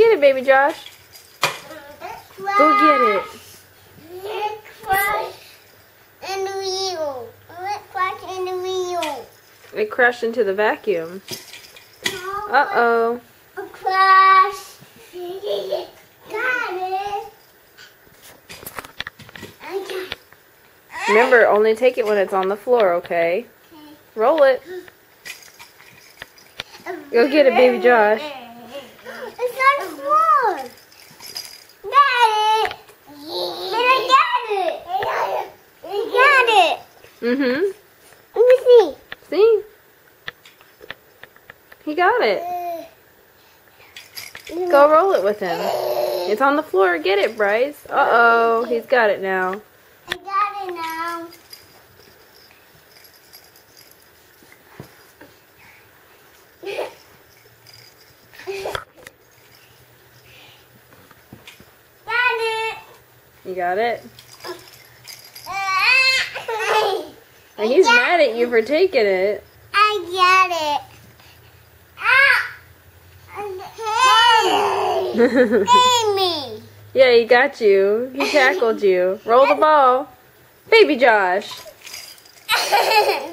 get it, baby Josh. Go get it. It crashed in the wheel. It crashed in the wheel. It crashed into the vacuum. Uh-oh. A crash. Got it. Okay. Remember, only take it when it's on the floor, okay? Roll it. Go get it, baby Josh. It's on the floor. Got it. I got it. I got it. Mm-hmm. Let me see. See? He got it. Go roll it with him. It's on the floor. Get it, Bryce. Uh-oh. He's got it now. I got it now. Got it. You got it? And he's mad at you for taking it. I got it. Hey me. Yeah, he got you. He tackled you. Roll the ball. Baby Josh.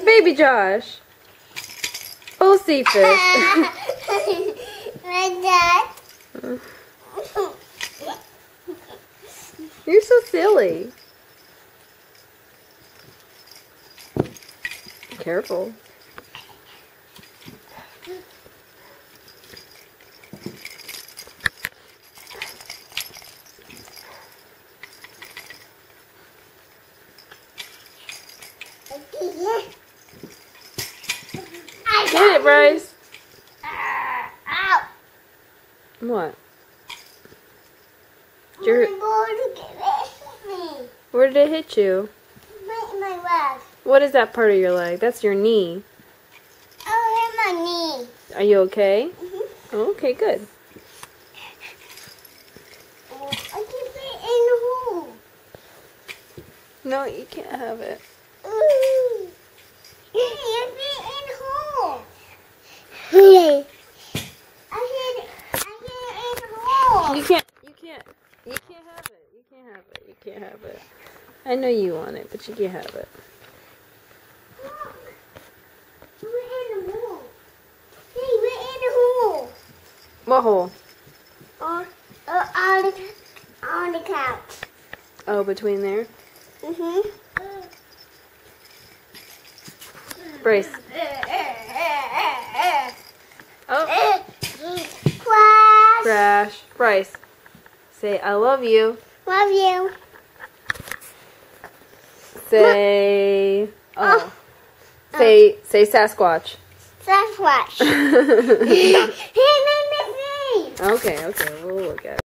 Baby Josh. Oh, Cephas. My dad. You're so silly. Careful. Get it, Bryce. Ow. What? Where did it hit you? My leg. What is that part of your leg? That's your knee. Oh, hit my knee. Are you okay? Mm-hmm. Oh, okay, good. I keep it in the hole. No, you can't have it. Ooh. You hit it in the hole. Hey. I hit it in the hole. You can't have it. You can't have it. I know you want it, but you can't have it. We're in the hole. Hey, we're in the hole. What hole? On the couch. Oh, between there? Mhm. Bryce. Oh, Crash. crash. Bryce. Say, I love you. Love you. Say, oh. Say Sasquatch. Sasquatch. Hey, Okay, we'll look at it.